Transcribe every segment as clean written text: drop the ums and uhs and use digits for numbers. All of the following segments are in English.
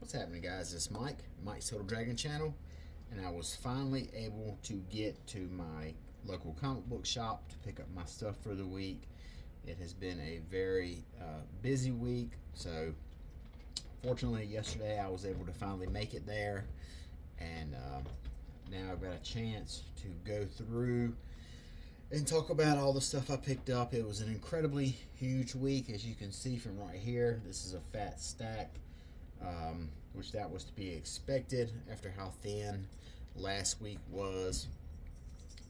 What's happening, guys? It's Mike's Total Dragon channel, and I was finally able to get to my local comic book shop to pick up my stuff for the week. It has been a very busy week, so fortunately yesterday I was able to finally make it there, and now I've got a chance to go through and talk about all the stuff I picked up. It was an incredibly huge week, as you can see from right here. This is a fat stack, which that was to be expected after how thin last week was.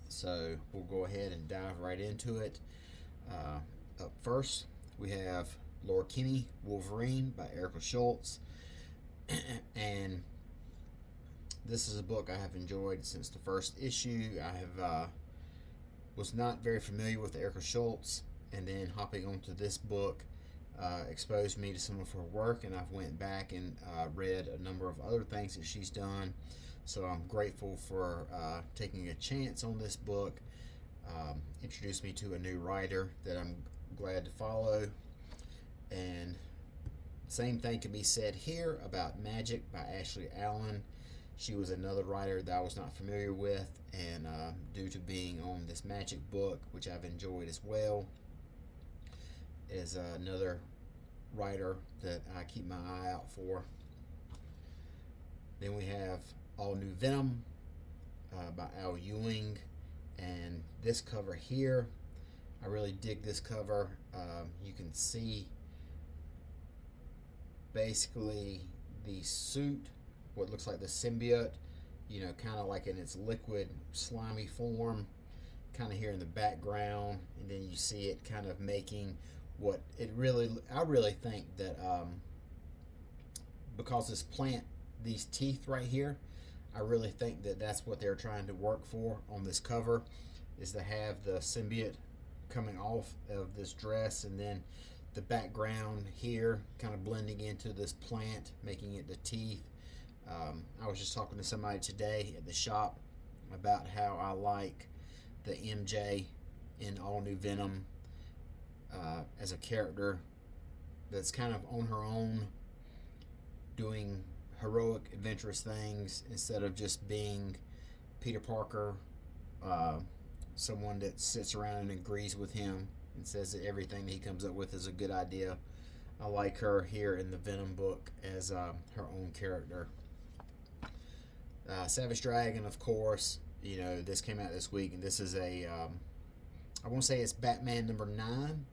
So we'll go ahead and dive right into it. Up first, we have Laura Kinney, Wolverine by Erica Schultz. And this is a book I have enjoyed since the first issue. I have was not very familiar with Erica Schultz, and then hopping onto this book exposed me to some of her work, and I've went back and read a number of other things that she's done. So I'm grateful for taking a chance on this book. Introduced me to a new writer that I'm glad to follow. And same thing can be said here about Magic by Ashley Allen. She was another writer that I was not familiar with, and due to being on this Magic book, which I've enjoyed as well, is another writer that I keep my eye out for. Then we have All New Venom by Al Ewing, and this cover here, I really dig this cover. You can see basically the suit, what looks like the symbiote, kind of like in its liquid slimy form, kind of here in the background, and then you see it kind of making what it really, I really think that because this plant, these teeth right here, I really think that that's what they're trying to work for on this cover, is to have the symbiote coming off of this dress, and then the background here kind of blending into this plant, making it the teeth. I was just talking to somebody today at the shop about how I like the MJ in All New Venom as a character that's kind of on her own, doing heroic, adventurous things instead of just being Peter Parker, someone that sits around and agrees with him and says that everything that he comes up with is a good idea. I like her here in the Venom book as her own character. Savage Dragon, of course, this came out this week, and this is I want to say it's Batman number 9.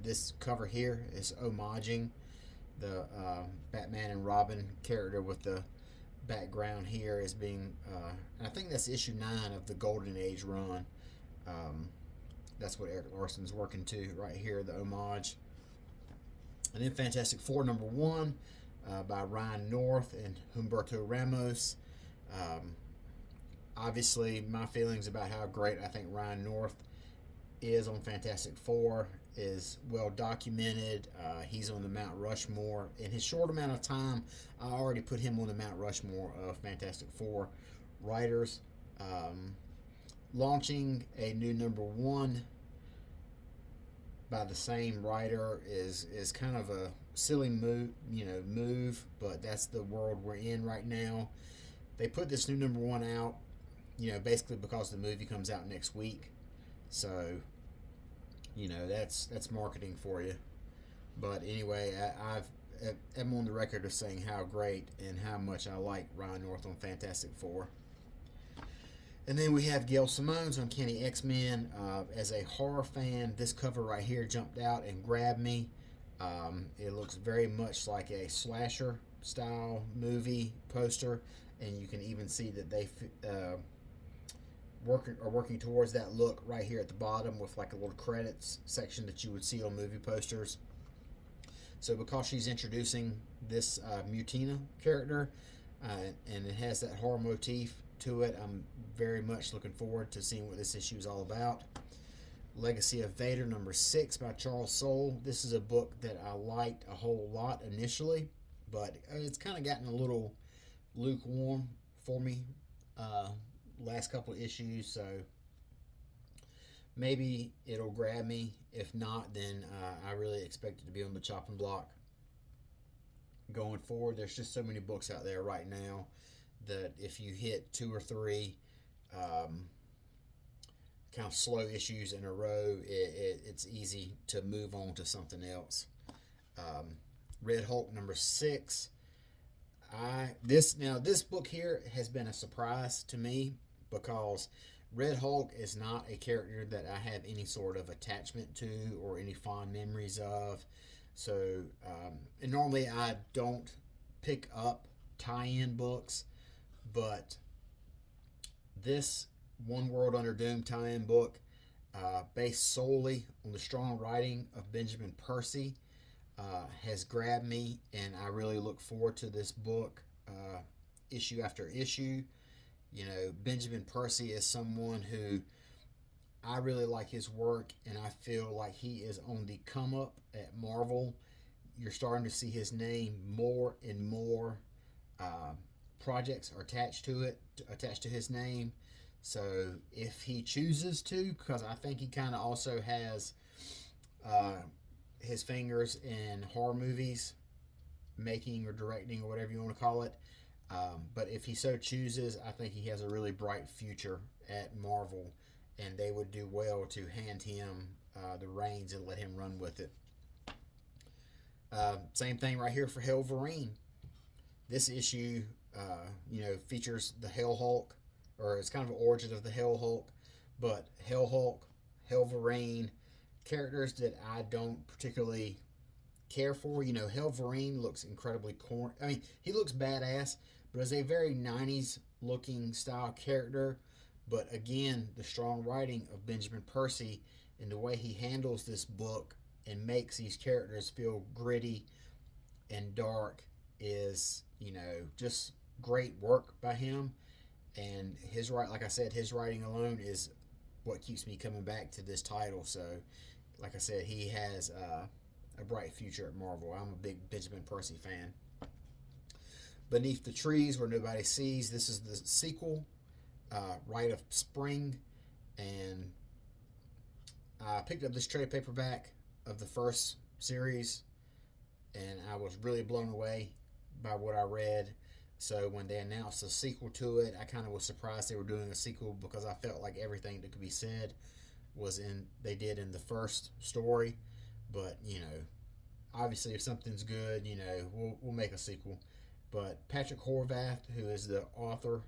This cover here is homaging the Batman and Robin character, with the background here as being, I think that's issue 9 of the Golden Age run. That's what Eric Larson's working to right here, the homage. And then Fantastic Four number 1 by Ryan North and Humberto Ramos. Obviously, my feelings about how great I think Ryan North is on Fantastic Four is well documented. He's on the Mount Rushmore. In his short amount of time, I already put him on the Mount Rushmore of Fantastic Four writers. Launching a new number 1 by the same writer is kind of a silly move, but that's the world we're in right now. They put this new number 1 out, basically because the movie comes out next week. So, that's marketing for you. But anyway, I'm on the record of saying how great and how much I like Ryan North on Fantastic Four. And then we have Gail Simone's Uncanny X-Men. As a horror fan, this cover right here jumped out and grabbed me. It looks very much like a slasher style movie poster, and you can even see that they are working towards that look right here at the bottom, with like a little credits section that you would see on movie posters. So because she's introducing this Mutina character, and it has that horror motif to it, I'm very much looking forward to seeing what this issue is all about. Legacy of Vader number 6 by Charles Soule. This is a book that I liked a whole lot initially, but it's kind of gotten a little lukewarm for me last couple of issues, so maybe it'll grab me. If not, then I really expect it to be on the chopping block going forward. There's just so many books out there right now that if you hit 2 or 3 kind of slow issues in a row, it's easy to move on to something else. Red Hulk number 6. This book here has been a surprise to me because Red Hulk is not a character that I have any sort of attachment to or any fond memories of. So, and normally I don't pick up tie-in books, but this One World Under Doom tie-in book, based solely on the strong writing of Benjamin Percy, has grabbed me, and I really look forward to this book issue after issue. You know, Benjamin Percy is someone who I really like his work, and I feel like he is on the come up at Marvel. You're starting to see his name more and more. Projects are attached to his name. So if he chooses to, because I think he kind of also has his fingers in horror movies, making or directing or whatever you want to call it. But if he so chooses, I think he has a really bright future at Marvel, and they would do well to hand him the reins and let him run with it. Same thing right here for Helverine. This issue, features the Hell Hulk, or it's kind of an origin of the Hell Hulk, but Hell Hulk, Helverine, characters that I don't particularly care for. You know, Helverine looks incredibly corny. I mean, he looks badass, but is a very 90s looking style character. But again, the strong writing of Benjamin Percy and the way he handles this book and makes these characters feel gritty and dark is, just great work by him. And like I said, his writing alone is what keeps me coming back to this title. So, like I said, he has a bright future at Marvel. I'm a big Benjamin Percy fan. Beneath the Trees Where Nobody Sees. This is the sequel, Rite of Spring. And I picked up this trade paperback of the first series, and I was really blown away by what I read. So when they announced a sequel to it, I kind of was surprised they were doing a sequel, because I felt like everything that could be said they did in the first story. But obviously if something's good, we'll make a sequel. But Patrick Horvath, who is the author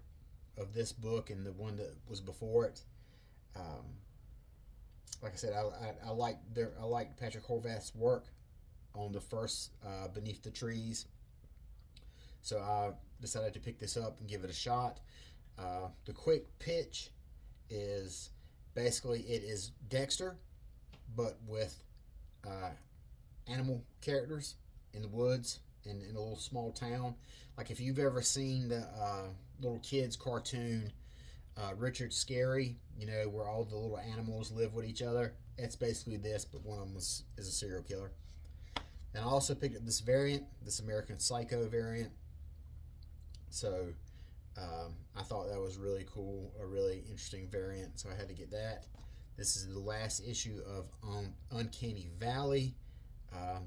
of this book and the one that was before it, like I said, I liked Patrick Horvath's work on the first Beneath the Trees. So I decided to pick this up and give it a shot. The quick pitch is basically it is Dexter, but with animal characters in the woods in a little small town. Like if you've ever seen the little kids cartoon Richard Scarry, where all the little animals live with each other. It's basically this, but one of them is a serial killer. And I also picked up this variant, this American Psycho variant. So I thought that was really cool, a really interesting variant, so I had to get that. This is the last issue of Uncanny Valley.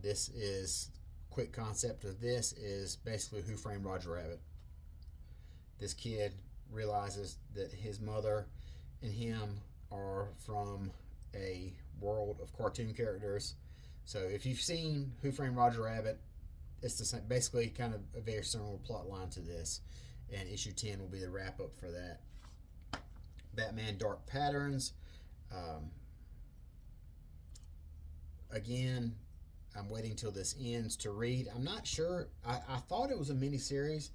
This is, quick concept of this is basically Who Framed Roger Rabbit. This kid realizes that his mother and him are from a world of cartoon characters. So if you've seen Who Framed Roger Rabbit, it's the same, basically kind of a very similar plot line to this. And issue 10 will be the wrap up for that. Batman Dark Patterns. Again, I'm waiting till this ends to read. I'm not sure. I thought it was a mini-series,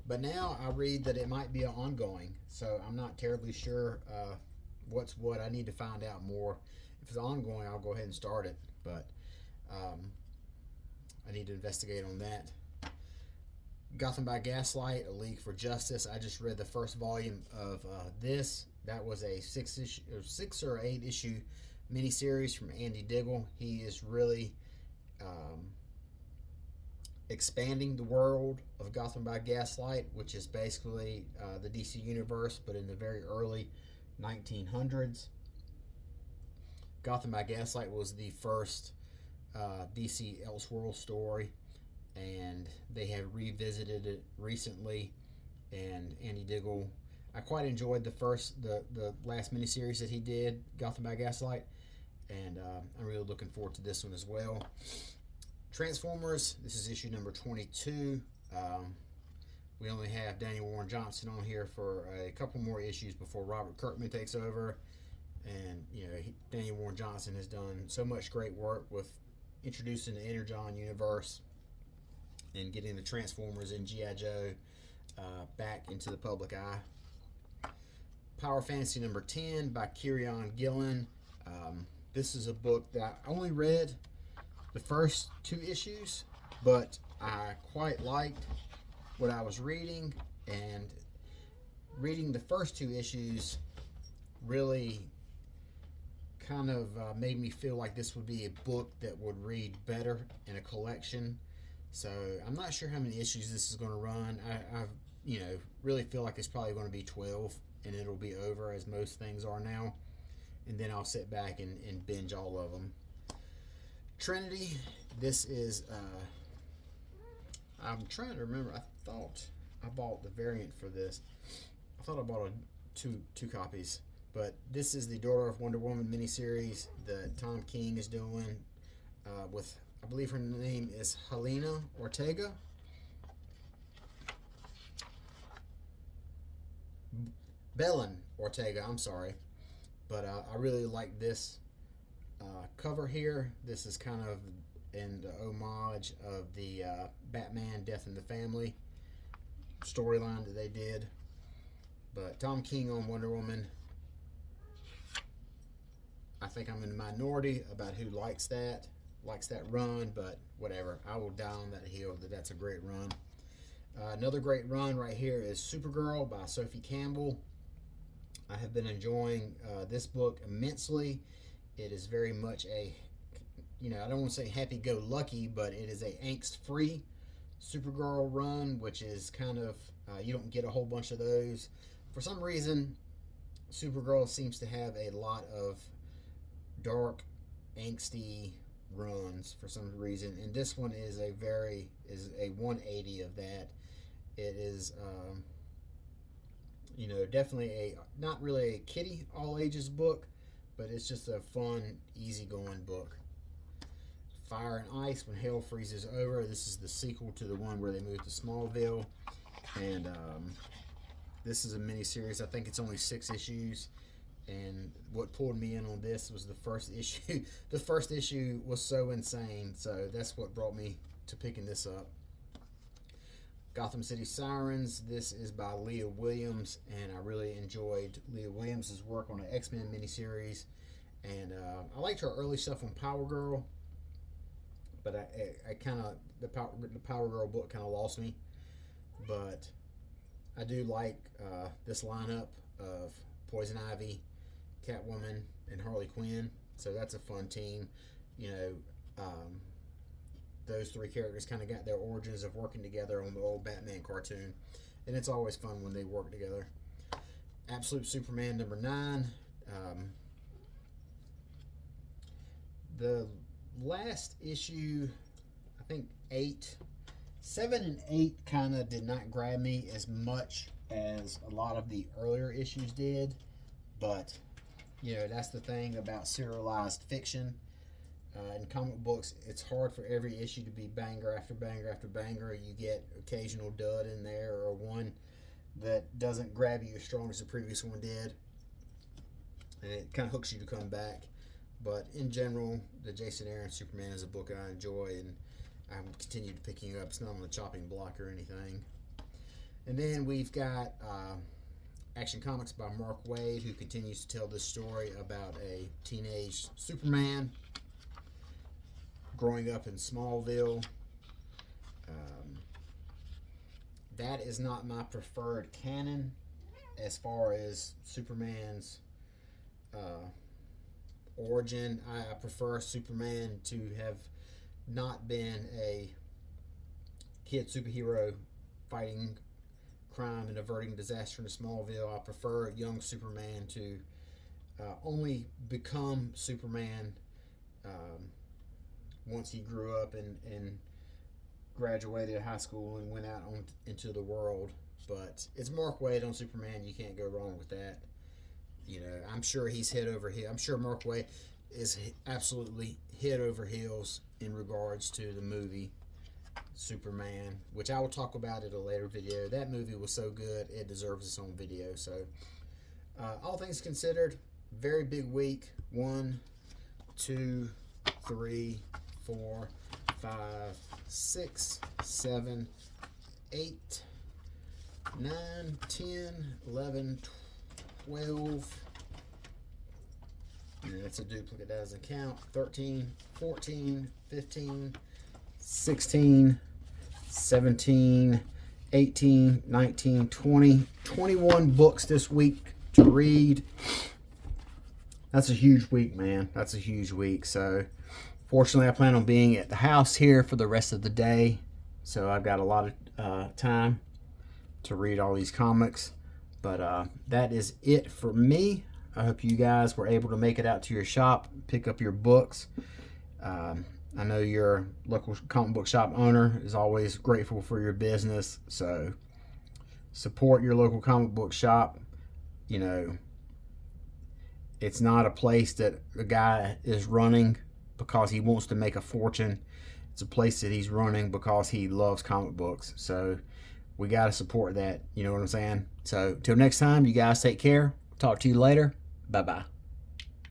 but now I read that it might be an ongoing. So I'm not terribly sure what's what. I need to find out more. If it's ongoing, I'll go ahead and start it. But I need to investigate on that. Gotham by Gaslight, A League for Justice. I just read the first volume of this. That was a 6 or 8 issue miniseries from Andy Diggle. He is really expanding the world of Gotham by Gaslight, which is basically the DC universe, but in the very early 1900s. Gotham by Gaslight was the first DC Elseworld story, and they have revisited it recently. And Andy Diggle, I quite enjoyed the last miniseries that he did, Gotham by Gaslight, and I'm really looking forward to this one as well. Transformers, this is issue number 22. We only have Daniel Warren Johnson on here for a couple more issues before Robert Kirkman takes over. And, Daniel Warren Johnson has done so much great work with introducing the Energon universe and getting the Transformers and G.I. Joe back into the public eye. Power Fantasy number 10 by Kieron Gillen. This is a book that I only read the first 2 issues, but I quite liked what I was reading, and reading the first 2 issues really kind of made me feel like this would be a book that would read better in a collection. So I'm not sure how many issues this is going to run. I really feel like it's probably going to be 12, and it'll be over, as most things are now. And then I'll sit back and binge all of them. Trinity, this is, I'm trying to remember, I thought I bought the variant for this. I thought I bought two copies. But this is the Daughter of Wonder Woman miniseries that Tom King is doing with, I believe her name is Helena Ortega. Belen Ortega, I'm sorry. But I really like this cover here. This is kind of in the homage of the Batman Death in the Family storyline that they did. But Tom King on Wonder Woman. I think I'm in the minority about who likes that run, but whatever. I will die on that hill that that's a great run. Another great run right here is Supergirl by Sophie Campbell. I have been enjoying this book immensely. It is very much a, I don't want to say happy-go-lucky, but it is a angst-free Supergirl run, which is kind of, you don't get a whole bunch of those. For some reason, Supergirl seems to have a lot of dark, angsty runs for some reason, and this one is a 180 of that. It is, definitely not really a kiddie all ages book, but it's just a fun, easygoing book. Fire and Ice, When Hell Freezes Over. This is the sequel to the one where they moved to Smallville, and this is a miniseries. I think it's only 6 issues. And what pulled me in on this was the first issue. The first issue was so insane, so that's what brought me to picking this up. Gotham City Sirens. This is by Leah Williams, and I really enjoyed Leah Williams' work on an X-Men miniseries. And I liked her early stuff on Power Girl, but I kind of, the Power Girl book kind of lost me. But I do like this lineup of Poison Ivy, Catwoman, and Harley Quinn, so that's a fun team. Those 3 characters kind of got their origins of working together on the old Batman cartoon, and it's always fun when they work together. Absolute Superman number 9. The last issue, I think 7 and 8 kind of did not grab me as much as a lot of the earlier issues did, but that's the thing about serialized fiction. In comic books, it's hard for every issue to be banger after banger after banger. You get occasional dud in there, or one that doesn't grab you as strong as the previous one did, and it kind of hooks you to come back. But in general, the Jason Aaron Superman is a book I enjoy, and I'm continued picking up. It's not on the chopping block or anything. And then we've got Action Comics by Mark Waid, who continues to tell this story about a teenage Superman growing up in Smallville. That is not my preferred canon as far as Superman's origin. I prefer Superman to have not been a kid superhero fighting crime and averting disaster in Smallville. I prefer young Superman to only become Superman once he grew up and graduated high school and went out into the world. But it's Mark Waid on Superman. You can't go wrong with that. You know, I'm sure he's head over heels. I'm sure Mark Waid is absolutely head over heels in regards to the movie Superman, which I will talk about in a later video. That movie was so good, it deserves its own video. So, all things considered, very big week. 1, 2, 3, 4, 5, 6, 7, 8, 9, 10, 11, 12. And that's a duplicate, that doesn't count. 13, 14, 15, 16, 17, 18, 19, 20, 21 books this week to read. That's a huge week, man. That's a huge week. So, fortunately, I plan on being at the house here for the rest of the day. So, I've got a lot of time to read all these comics. But that is it for me. I hope you guys were able to make it out to your shop, pick up your books. I know your local comic book shop owner is always grateful for your business. So, support your local comic book shop. You know, it's not a place that a guy is running because he wants to make a fortune. It's a place that he's running because he loves comic books. So we got to support that. You know what I'm saying? So till next time, you guys take care. Talk to you later. Bye-bye.